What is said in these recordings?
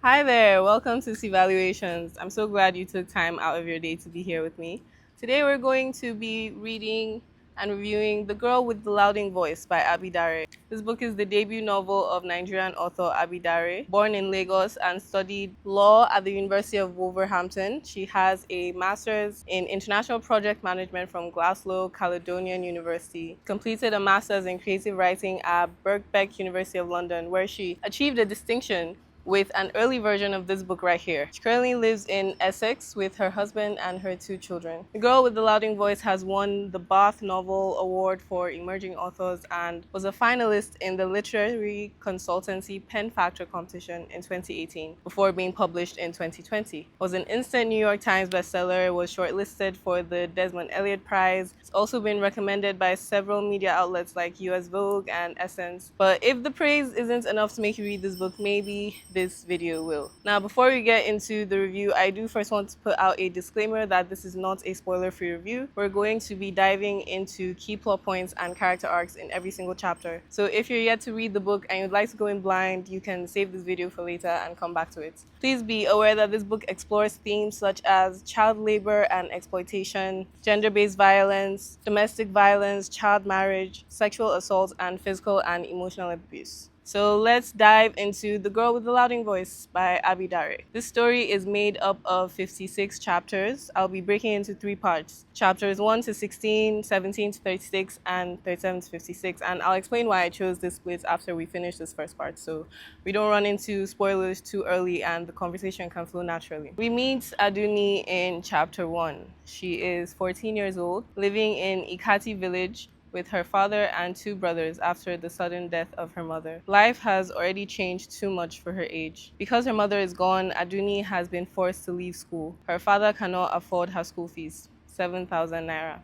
Hi there, welcome to Ceevaluations. I'm so glad you took time out of your day to be here with me. Today we're going to be reading and reviewing The Girl with the Louding Voice by Abi Dare. This book is the debut novel of Nigerian author Abi Dare, born in Lagos and studied law at the University of Wolverhampton. She has a master's in international project management from Glasgow Caledonian University, completed a master's in creative writing at Birkbeck University of London, where she achieved a distinction with an early version of this book right here. She currently lives in Essex with her husband and her two children. The Girl with the Louding Voice has won the Bath Novel Award for Emerging Authors and was a finalist in the literary consultancy Pen Factor competition in 2018 before being published in 2020. It was an instant New York Times bestseller, was shortlisted for the Desmond Elliott Prize. It's also been recommended by several media outlets like US Vogue and Essence. But if the praise isn't enough to make you read this book, maybe this video will. Now, before we get into the review, I do first want to put out a disclaimer that this is not a spoiler-free review. We're going to be diving into key plot points and character arcs in every single chapter. So if you're yet to read the book and you'd like to go in blind, you can save this video for later and come back to it. Please be aware that this book explores themes such as child labor and exploitation, gender-based violence, domestic violence, child marriage, sexual assault, and physical and emotional abuse. So let's dive into The Girl with the Louding Voice by Abi Dare. This story is made up of 56 chapters. I'll be breaking into three parts. Chapters 1 to 16, 17 to 36, and 37 to 56. And I'll explain why I chose this split after we finish this first part, so we don't run into spoilers too early and the conversation can flow naturally. We meet Aduni in chapter 1. She is 14 years old, living in Ikati village with her father and two brothers after the sudden death of her mother. Life has already changed too much for her age. Because her mother is gone, Aduni has been forced to leave school. Her father cannot afford her school fees, 7,000 naira.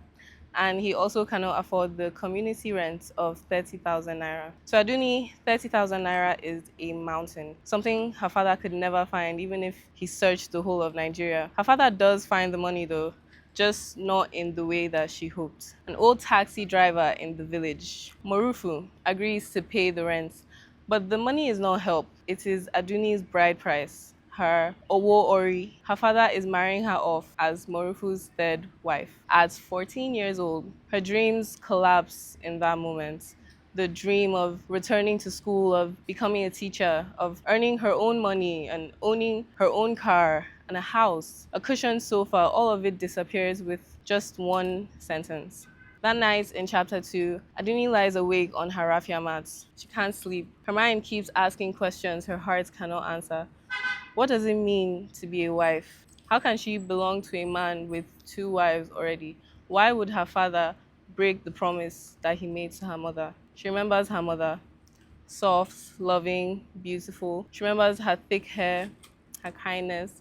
And he also cannot afford the community rent of 30,000 naira. To Aduni, 30,000 naira is a mountain, something her father could never find even if he searched the whole of Nigeria. Her father does find the money though, just not in the way that she hoped. An old taxi driver in the village, Morufu, agrees to pay the rent, but the money is not help. It is Aduni's bride price, her Owo Ori. Her father is marrying her off as Morufu's third wife. At 14 years old, her dreams collapse in that moment. The dream of returning to school, of becoming a teacher, of earning her own money and owning her own car and a house, a cushioned sofa, all of it disappears with just one sentence. That night in chapter 2, Aduni lies awake on her raffia mat. She can't sleep. Her mind keeps asking questions her heart cannot answer. What does it mean to be a wife? How can she belong to a man with two wives already? Why would her father break the promise that he made to her mother? She remembers her mother, soft, loving, beautiful. She remembers her thick hair, her kindness,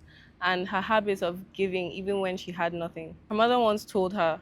and her habit of giving even when she had nothing. Her mother once told her,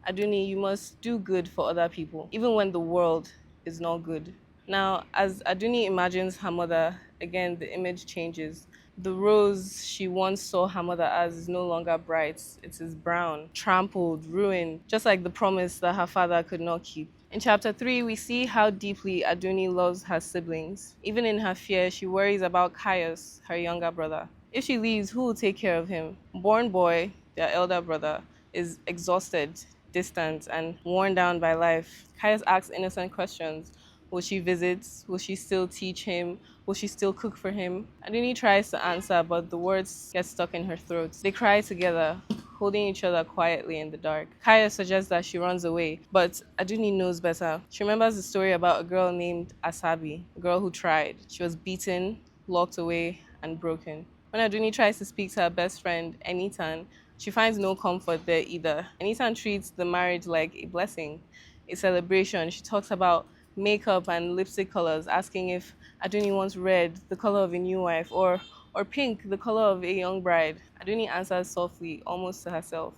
Aduni, you must do good for other people, even when the world is not good. Now, as Aduni imagines her mother, again, the image changes. The rose she once saw her mother as is no longer bright. It is brown, trampled, ruined, just like the promise that her father could not keep. In chapter 3, we see how deeply Aduni loves her siblings. Even in her fear, she worries about Caius, her younger brother. If she leaves, who will take care of him? Born boy, their elder brother, is exhausted, distant, and worn down by life. Caius asks innocent questions. Will she visit? Will she still teach him? Will she still cook for him? Aduni tries to answer, but the words get stuck in her throat. They cry together, holding each other quietly in the dark. Kaya suggests that she runs away, but Aduni knows better. She remembers the story about a girl named Asabi, a girl who tried. She was beaten, locked away, and broken. When Aduni tries to speak to her best friend, Enitan, she finds no comfort there either. Enitan treats the marriage like a blessing, a celebration. She talks about makeup and lipstick colors, asking if Aduni wants red, the color of a new wife, or pink, the color of a young bride. Aduni answers softly, almost to herself.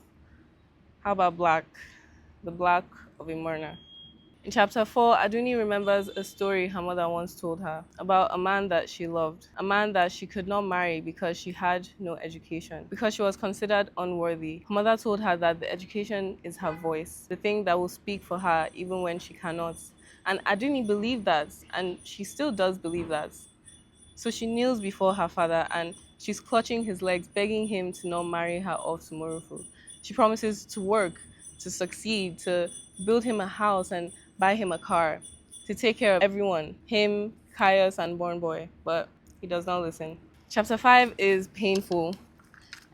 How about black, the black of a mourner? In chapter 4, Aduni remembers a story her mother once told her about a man that she loved, a man that she could not marry because she had no education, because she was considered unworthy. Her mother told her that the education is her voice, the thing that will speak for her even when she cannot. And Aduni believed that, and she still does believe that. So she kneels before her father and she's clutching his legs, begging him to not marry her off to Morufu. She promises to work, to succeed, to build him a house and buy him a car, to take care of everyone, him, Caius, and Born Boy. But he does not listen. Chapter 5 is painful.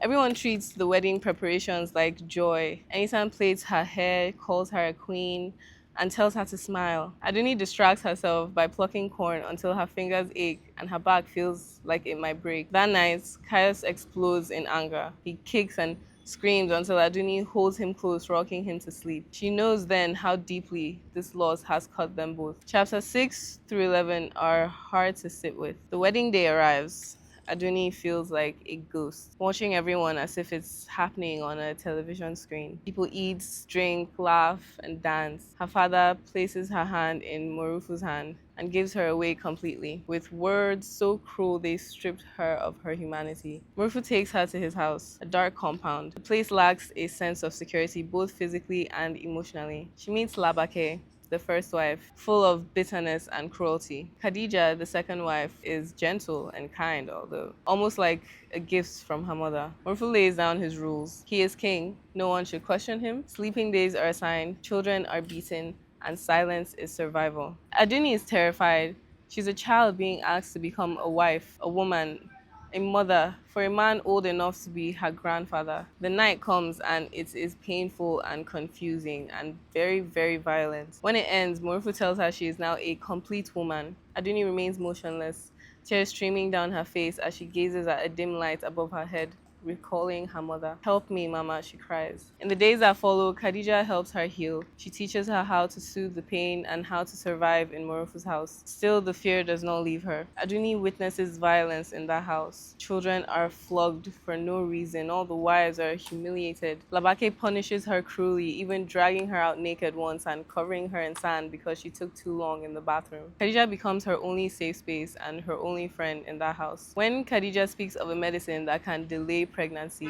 Everyone treats the wedding preparations like joy. Anytime plaits her hair, calls her a queen, and tells her to smile. Aduni distracts herself by plucking corn until her fingers ache and her back feels like it might break. That night, Caius explodes in anger. He kicks and screams until Aduni holds him close, rocking him to sleep. She knows then how deeply this loss has cut them both. Chapters 6 through 11 are hard to sit with. The wedding day arrives. Aduni feels like a ghost, watching everyone as if it's happening on a television screen. People eat, drink, laugh, and dance. Her father places her hand in Morufu's hand and gives her away completely, with words so cruel they stripped her of her humanity. Morufu takes her to his house, a dark compound. The place lacks a sense of security, both physically and emotionally. She meets Labake, the first wife, full of bitterness and cruelty. Khadija, the second wife, is gentle and kind, although almost like a gift from her mother. Morfu lays down his rules. He is king. No one should question him. Sleeping days are assigned. Children are beaten. And silence is survival. Aduni is terrified. She's a child being asked to become a wife, a woman, a mother for a man old enough to be her grandfather. The night comes and it is painful and confusing and very, very violent. When it ends, Morufu tells her she is now a complete woman. Aduni remains motionless, tears streaming down her face as she gazes at a dim light above her head, recalling her mother. Help me, Mama, she cries. In the days that follow, Khadija helps her heal. She teaches her how to soothe the pain and how to survive in Morufu's house. Still, the fear does not leave her. Aduni witnesses violence in that house. Children are flogged for no reason. All the wives are humiliated. Labake punishes her cruelly, even dragging her out naked once and covering her in sand because she took too long in the bathroom. Khadija becomes her only safe space and her only friend in that house. When Khadija speaks of a medicine that can delay pregnancy,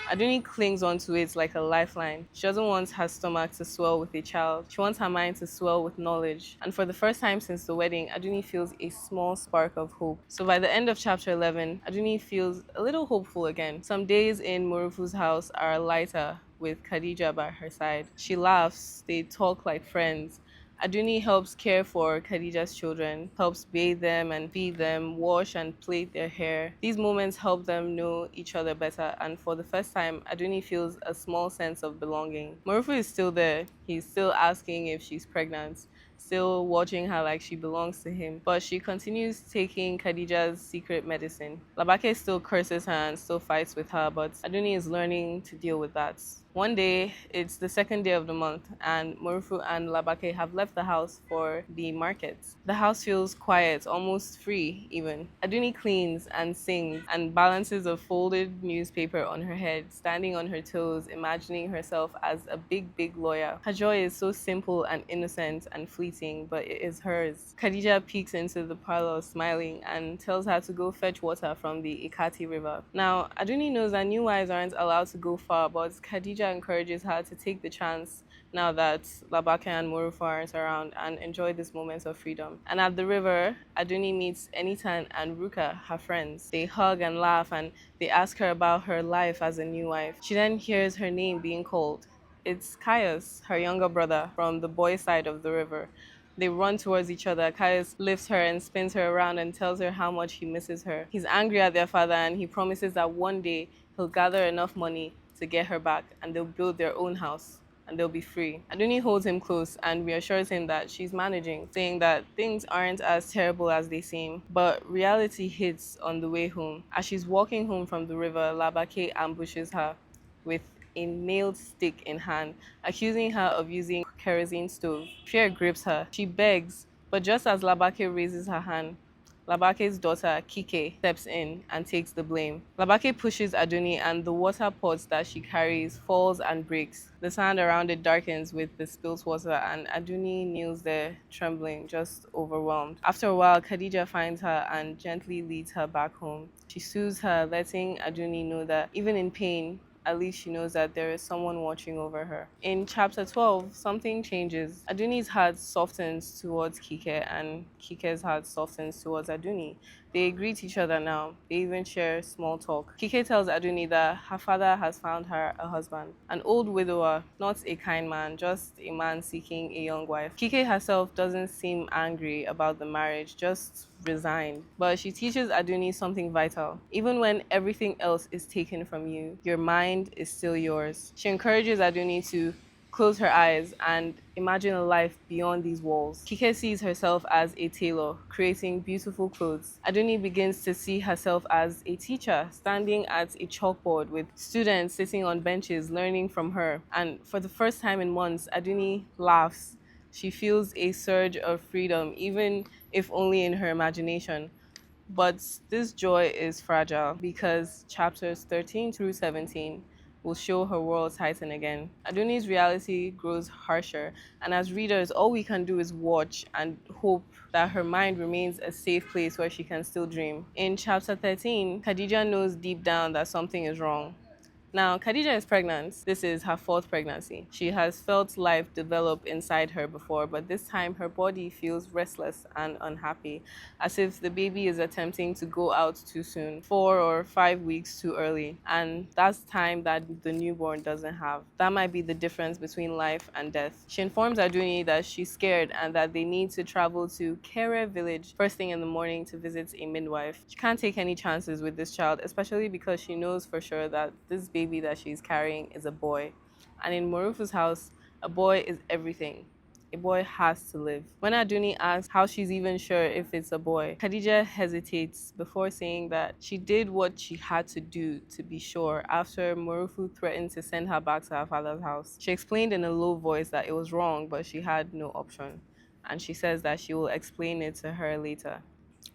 Aduni clings onto it like a lifeline. She doesn't want her stomach to swell with a child. She wants her mind to swell with knowledge. And for the first time since the wedding, Aduni feels a small spark of hope. So by the end of chapter 11, Aduni feels a little hopeful again. Some days in Murufu's house are lighter with Khadija by her side. She laughs, they talk like friends. Aduni helps care for Khadija's children, helps bathe them and feed them, wash and plait their hair. These moments help them know each other better, and for the first time, Aduni feels a small sense of belonging. Morufu is still there. He's still asking if she's pregnant, still watching her like she belongs to him. But she continues taking Khadija's secret medicine. Labake still curses her and still fights with her, but Aduni is learning to deal with that. One day, it's the second day of the month, and Morufu and Labake have left the house for the market. The house feels quiet, almost free even. Aduni cleans and sings and balances a folded newspaper on her head, standing on her toes, imagining herself as a big, big lawyer. Her joy is so simple and innocent and fleeting, but it is hers. Khadija peeks into the parlor, smiling, and tells her to go fetch water from the Ikati River. Now, Aduni knows that new wives aren't allowed to go far, but Khadija encourages her to take the chance now that Labake and Morufu aren't around and enjoy this moment of freedom. And at the river, Aduni meets Enitan and Ruka, her friends. They hug and laugh and they ask her about her life as a new wife. She then hears her name being called. It's Caius, her younger brother, from the boys' side of the river. They run towards each other. Caius lifts her and spins her around and tells her how much he misses her. He's angry at their father and he promises that one day he'll gather enough money to get her back and they'll build their own house and they'll be free. Aduni holds him close and reassures him that she's managing, saying that things aren't as terrible as they seem. But reality hits on the way home. As she's walking home from the river, Labake ambushes her with a nailed stick in hand, accusing her of using kerosene stove. Fear grips her. She begs, but just as Labake raises her hand, Labake's daughter, Kike, steps in and takes the blame. Labake pushes Aduni and the water pot that she carries falls and breaks. The sand around it darkens with the spilled water and Aduni kneels there, trembling, just overwhelmed. After a while, Khadija finds her and gently leads her back home. She soothes her, letting Aduni know that even in pain, at least she knows that there is someone watching over her. In chapter 12, something changes. Aduni's heart softens towards Kike, and Kike's heart softens towards Aduni. They greet each other now. They even share small talk. Kike tells Aduni that her father has found her a husband, an old widower, not a kind man, just a man seeking a young wife. Kike herself doesn't seem angry about the marriage, just resigned. But she teaches Aduni something vital. Even when everything else is taken from you, your mind is still yours. She encourages Aduni to close her eyes and imagine a life beyond these walls. Kike sees herself as a tailor, creating beautiful clothes. Aduni begins to see herself as a teacher, standing at a chalkboard with students sitting on benches learning from her. And for the first time in months, Aduni laughs. She feels a surge of freedom, even if only in her imagination. But this joy is fragile because chapters 13 through 17 will show her world tighten again. Aduni's reality grows harsher, and as readers, all we can do is watch and hope that her mind remains a safe place where she can still dream. In chapter 13, Khadija knows deep down that something is wrong. Now, Khadija is pregnant. This is her fourth pregnancy. She has felt life develop inside her before, but this time her body feels restless and unhappy, as if the baby is attempting to go out too soon, 4 or 5 weeks too early. And that's time that the newborn doesn't have. That might be the difference between life and death. She informs Aduni that she's scared and that they need to travel to Kere village first thing in the morning to visit a midwife. She can't take any chances with this child, especially because she knows for sure that this baby that she's carrying is a boy. And in Morufu's house, a boy is everything. A boy has to live. When Aduni asks how she's even sure if it's a boy, Khadija hesitates before saying that she did what she had to do to be sure after Morufu threatened to send her back to her father's house. She explained in a low voice that it was wrong, but she had no option. And she says that she will explain it to her later.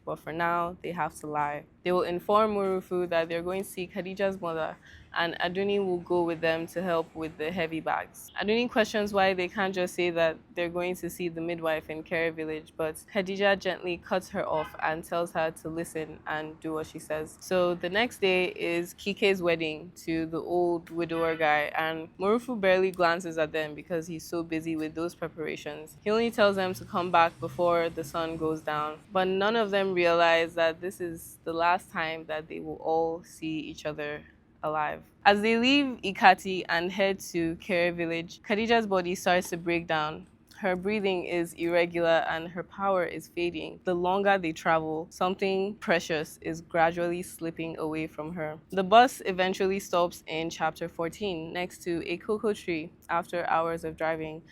But for now, they have to lie. They will inform Murufu that they're going to see Khadija's mother, and Aduni will go with them to help with the heavy bags. Aduni questions why they can't just say that they're going to see the midwife in Kere village, but Khadija gently cuts her off and tells her to listen and do what she says. So the next day is Kike's wedding to the old widower guy, and Murufu barely glances at them because he's so busy with those preparations. He only tells them to come back before the sun goes down, but none of them realize that this is the last time that they will all see each other alive. As they leave Ikati and head to Kere village, Khadija's body starts to break down. Her breathing is irregular and her power is fading. The longer they travel, something precious is gradually slipping away from her. The bus eventually stops in chapter 14 next to a cocoa tree after hours of driving.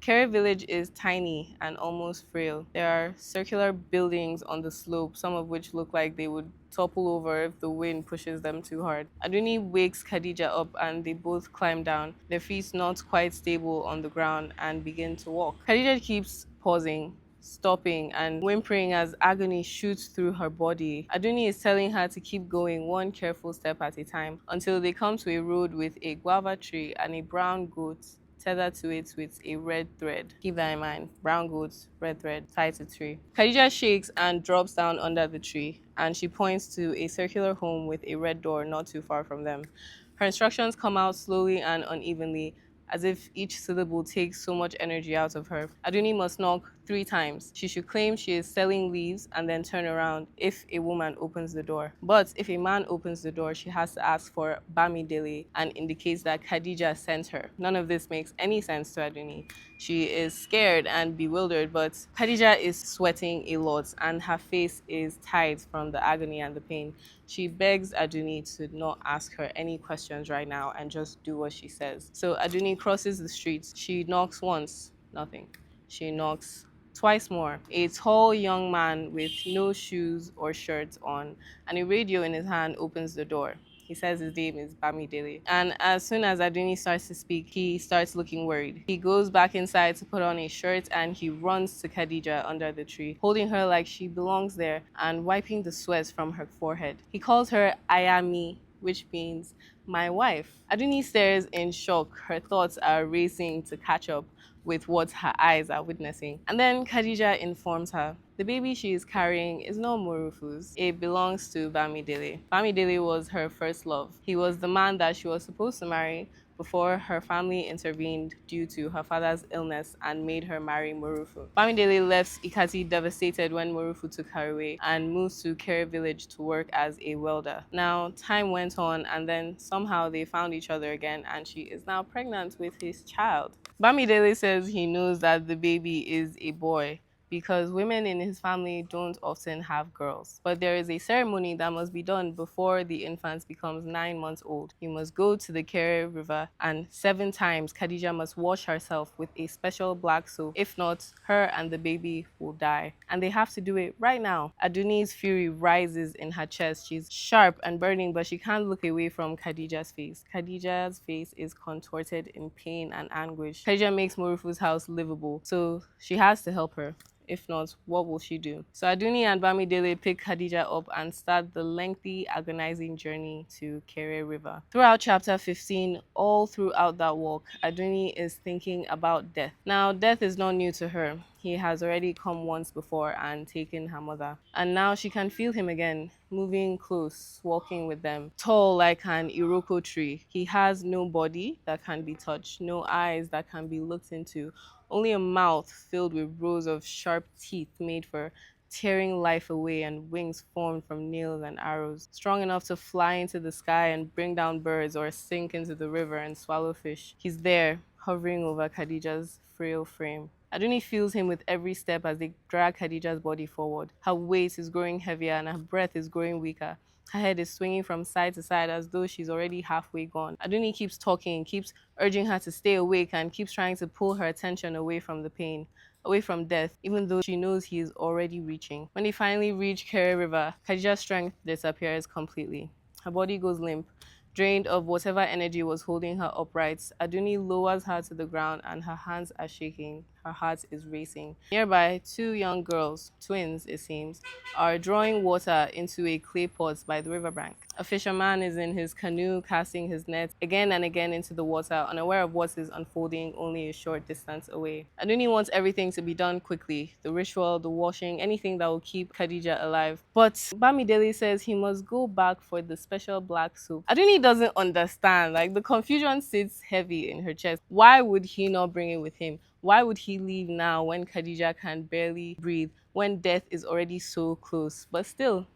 Kere village is tiny and almost frail. There are circular buildings on the slope, some of which look like they would topple over if the wind pushes them too hard. Aduni wakes Khadija up and they both climb down, their feet not quite stable on the ground, and begin to walk. Khadija keeps pausing, stopping, and whimpering as agony shoots through her body. Aduni is telling her to keep going one careful step at a time until they come to a road with a guava tree and a brown goat tethered to it with a red thread. Keep that in mind. Brown goats, red thread, tied to tree. Khadija shakes and drops down under the tree, and she points to a circular home with a red door not too far from them. Her instructions come out slowly and unevenly, as if each syllable takes so much energy out of her. Aduni must knock 3 times. She should claim she is selling leaves and then turn around if a woman opens the door. But if a man opens the door, she has to ask for Bami Dele and indicates that Khadija sent her. None of this makes any sense to Aduni. She is scared and bewildered, but Khadija is sweating a lot and her face is tight from the agony and the pain. She begs Aduni to not ask her any questions right now and just do what she says. So Aduni crosses the street. She knocks once, nothing. She knocks twice more. A tall young man with no shoes or shirt on and a radio in his hand opens the door. He says his name is Bamidele. And as soon as Aduni starts to speak, he starts looking worried. He goes back inside to put on a shirt and he runs to Khadija under the tree, holding her like she belongs there and wiping the sweat from her forehead. He calls her Ayami, which means my wife. Aduni stares in shock. Her thoughts are racing to catch up with what her eyes are witnessing. And then Khadija informs her the baby she is carrying is not Morufu's. It belongs to Bamidele. Bamidele was her first love. He was the man that she was supposed to marry before her family intervened due to her father's illness and made her marry Morufu. Bamidele left Ikati devastated when Morufu took her away and moved to Kere village to work as a welder. Now, time went on and then somehow they found each other again and she is now pregnant with his child. Bamidele says he knows that the baby is a boy because women in his family don't often have girls. But there is a ceremony that must be done before the infant becomes 9 months old. He must go to the Kere River and 7 times Khadija must wash herself with a special black soap. If not, her and the baby will die. And they have to do it right now. Aduni's fury rises in her chest. She's sharp and burning, but she can't look away from Khadija's face. Khadija's face is contorted in pain and anguish. Khadija makes Morufu's house livable, so she has to help her. If not, what will she do? So Aduni and Bamidele pick Khadija up and start the lengthy, agonizing journey to Kere River. Throughout chapter 15, all throughout that walk, Aduni is thinking about death. Now, death is not new to her. He has already come once before and taken her mother. And now she can feel him again, moving close, walking with them, tall like an Iroko tree. He has no body that can be touched, no eyes that can be looked into, only a mouth filled with rows of sharp teeth made for tearing life away and wings formed from nails and arrows, strong enough to fly into the sky and bring down birds or sink into the river and swallow fish. He's there, hovering over Khadija's frail frame. Aduni feels him with every step as they drag Khadija's body forward. Her weight is growing heavier and her breath is growing weaker. Her head is swinging from side to side as though she's already halfway gone. Aduni keeps talking, keeps urging her to stay awake and keeps trying to pull her attention away from the pain, away from death, even though she knows he is already reaching. When they finally reach Kere River, Khadija's strength disappears completely. Her body goes limp, drained of whatever energy was holding her upright. Aduni lowers her to the ground and her hands are shaking. Her heart is racing. Nearby, 2 young girls, twins it seems, are drawing water into a clay pot by the riverbank. A fisherman is in his canoe casting his net again and again into the water, unaware of what is unfolding only a short distance away. Aduni wants everything to be done quickly, the ritual, the washing, anything that will keep Khadija alive. But Bamidele says he must go back for the special black soup. Aduni doesn't understand. Like, the confusion sits heavy in her chest. Why would he not bring it with him? Why would he leave now when Khadija can barely breathe, when death is already so close? But still,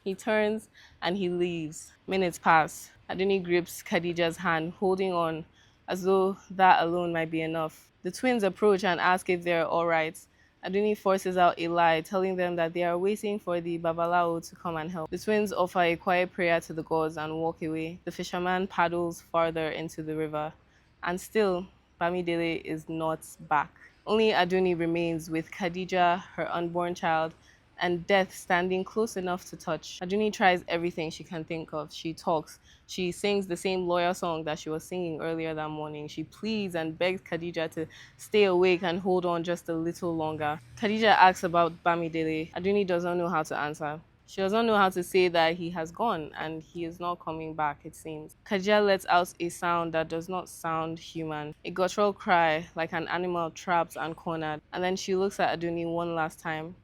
he turns and he leaves. Minutes pass. Aduni grips Khadija's hand, holding on as though that alone might be enough. The twins approach and ask if they're all right. Aduni forces out a lie, telling them that they are waiting for the Babalao to come and help. The twins offer a quiet prayer to the gods and walk away. The fisherman paddles farther into the river. And still, Bamidele is not back. Only Aduni remains with Khadija, her unborn child, and death standing close enough to touch. Aduni tries everything she can think of. She talks. She sings the same loyal song that she was singing earlier that morning. She pleads and begs Khadija to stay awake and hold on just a little longer. Khadija asks about Bamidele. Aduni does not know how to answer. She does not know how to say that he has gone and he is not coming back, it seems. Khadija lets out a sound that does not sound human, a guttural cry like an animal trapped and cornered. And then she looks at Aduni one last time.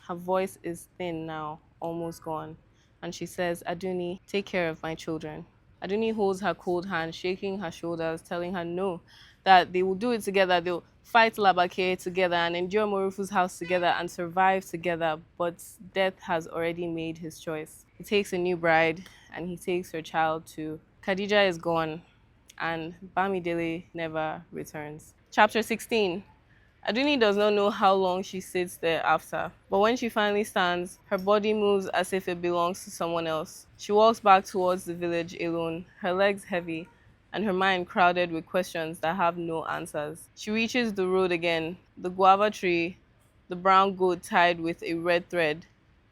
Her voice is thin now, almost gone. And she says, Aduni, take care of my children. Aduni holds her cold hand, shaking her shoulders, telling her no, that they will do it together. They'll fight Labake together and endure Morufu's house together and survive together. But death has already made his choice. He takes a new bride and he takes her child too. Khadija is gone and Bamidele never returns. Chapter 16. Aduni does not know how long she sits there after, but when she finally stands, her body moves as if it belongs to someone else. She walks back towards the village alone, her legs heavy, and her mind crowded with questions that have no answers. She reaches the road again, the guava tree, the brown goat tied with a red thread,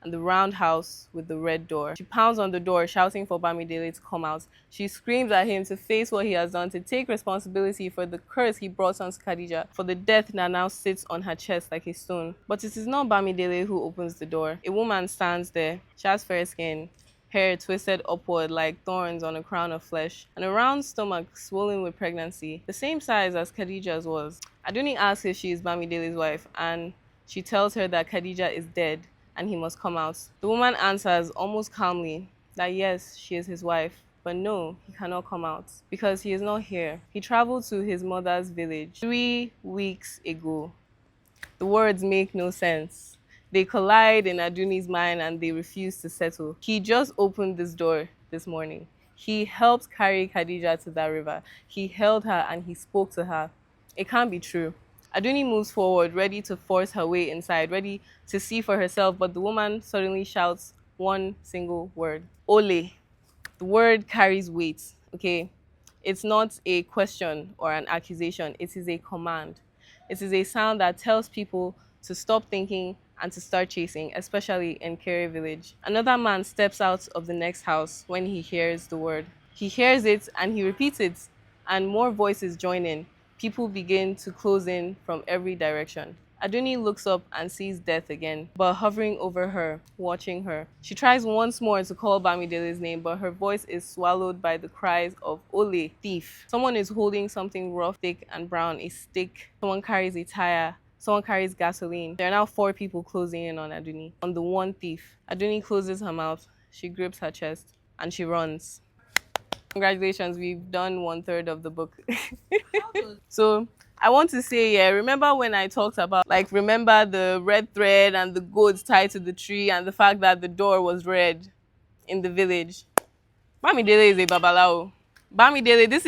and the round house with the red door. She pounds on the door, shouting for Bamidele to come out. She screams at him to face what he has done, to take responsibility for the curse he brought on Khadija, for the death that now sits on her chest like a stone. But it is not Bamidele who opens the door. A woman stands there. She has fair skin, hair twisted upward like thorns on a crown of flesh, and a round stomach swollen with pregnancy, the same size as Khadija's was. Aduni asks if she is Bamideele's wife, and she tells her that Khadija is dead and he must come out. The woman answers almost calmly that yes, she is his wife, but no, he cannot come out because he is not here. He traveled to his mother's village 3 weeks ago. The words make no sense. They collide in Aduni's mind and they refuse to settle. He just opened this door this morning. He helped carry Khadija to that river. He held her and he spoke to her. It can't be true. Aduni moves forward, ready to force her way inside, ready to see for herself, but the woman suddenly shouts one single word. Ole. The word carries weight, okay? It's not a question or an accusation. It is a command. It is a sound that tells people to stop thinking and to start chasing, especially in Kere village. Another man steps out of the next house when he hears the word. He hears it and he repeats it, and more voices join in. People begin to close in from every direction. Aduni looks up and sees death again, but hovering over her, watching her. She tries once more to call Bamidele's name, but her voice is swallowed by the cries of Ole, thief. Someone is holding something rough, thick, and brown, a stick. Someone carries a tire. Someone carries gasoline. There are now 4 people closing in on Aduni, on the one thief. Aduni closes her mouth. She grips her chest, and she runs. Congratulations, we've done 1/3 of the book. So I want to say, yeah, remember when I talked about, like, remember the red thread and the goats tied to the tree and the fact that the door was red in the village? Bamidele is a babalao. Bamidele, this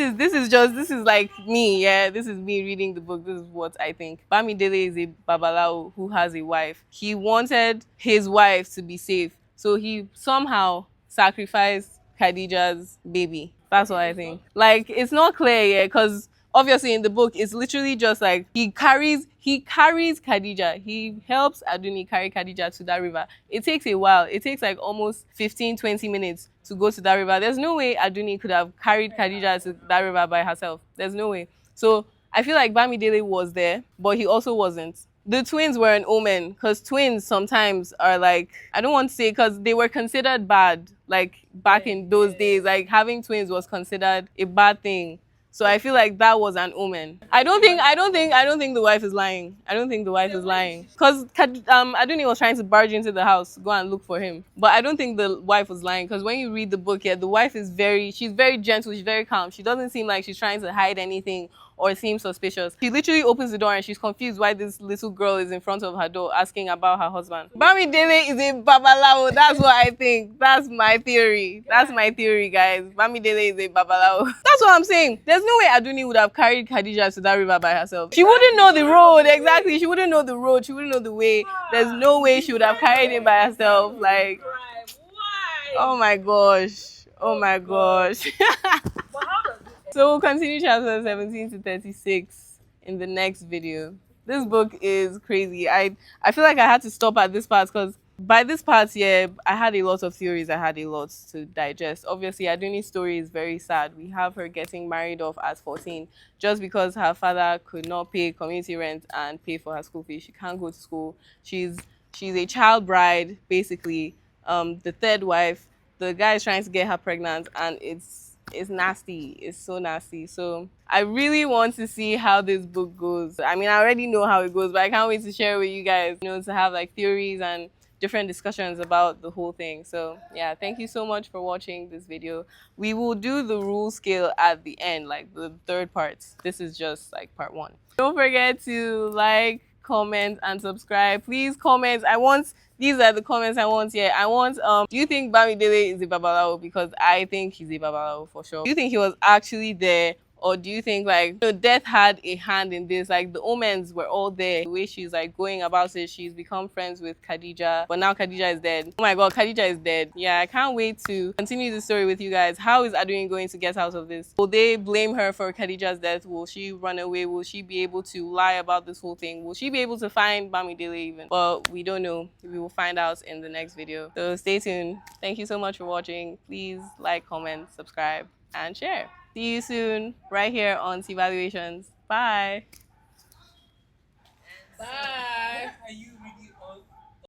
is like me, yeah. This is me reading the book. This is what I think. Bamidele is a babalao who has a wife. He wanted his wife to be safe, so he somehow sacrificed Khadija's baby. That's what I think. Like, it's not clear, yeah, because obviously in the book it's literally just like he carries Khadija. He helps Aduni carry Khadija to that river. It takes a while. It takes like almost 15-20 minutes to go to that river. There's no way Aduni could have carried Khadija to that river by herself. There's no way. So I feel like Bamidele was there, but he also wasn't. The twins were an omen, because twins sometimes are like, I don't want to say, because they were considered bad, like back in those days, like having twins was considered a bad thing. So I feel like that was an omen. I don't think the wife is lying. I don't think the wife is lying. Because Aduni was trying to barge into the house, go and look for him. But I don't think the wife was lying, because when you read the book, yeah, the wife is she's very gentle, she's very calm. She doesn't seem like she's trying to hide anything or seem suspicious. She literally opens the door and she's confused why this little girl is in front of her door asking about her husband. Bamidele is a babalao. That's what I think. That's my theory. That's my theory, guys. Bamidele is a babalao. That's what I'm saying. There's no way Aduni would have carried Khadija to that river by herself. She wouldn't know the road. Exactly. She wouldn't know the road. She wouldn't know the way. There's no way she would have carried it by herself. Like, oh my gosh. Oh my gosh. So we'll continue chapter 17 to 36 in the next video. This book is crazy. I feel like I had to stop at this part because by this part, yeah, I had a lot of theories. I had a lot to digest. Obviously, Aduni's story is very sad. We have her getting married off at 14 just because her father could not pay community rent and pay for her school fees. She can't go to school. She's a child bride, basically. The third wife. The guy is trying to get her pregnant, and it's nasty. It's so nasty. So I really want to see how this book goes. I mean, I already know how it goes, but I can't wait to share with you guys, to have like theories and different discussions about the whole thing. So yeah, thank you so much for watching this video. We will do the rule scale at the end, like the third part. This is just like part 1. Don't forget to like, comment, and subscribe. Please comment. These are the comments I want here. I want, do you think Bamidele is a babalao? Because I think he's a babalao for sure. Do you think he was actually there? Or do you think, like, death had a hand in this? Like, the omens were all there. The way she's, like, going about it, she's become friends with Khadija. But now Khadija is dead. Oh my God, Khadija is dead. Yeah, I can't wait to continue the story with you guys. How is Aduni going to get out of this? Will they blame her for Khadija's death? Will she run away? Will she be able to lie about this whole thing? Will she be able to find Bamidele even? But we don't know. We will find out in the next video. So stay tuned. Thank you so much for watching. Please like, comment, subscribe, and share. See you soon, right here on Ceevaluations. Bye. Bye.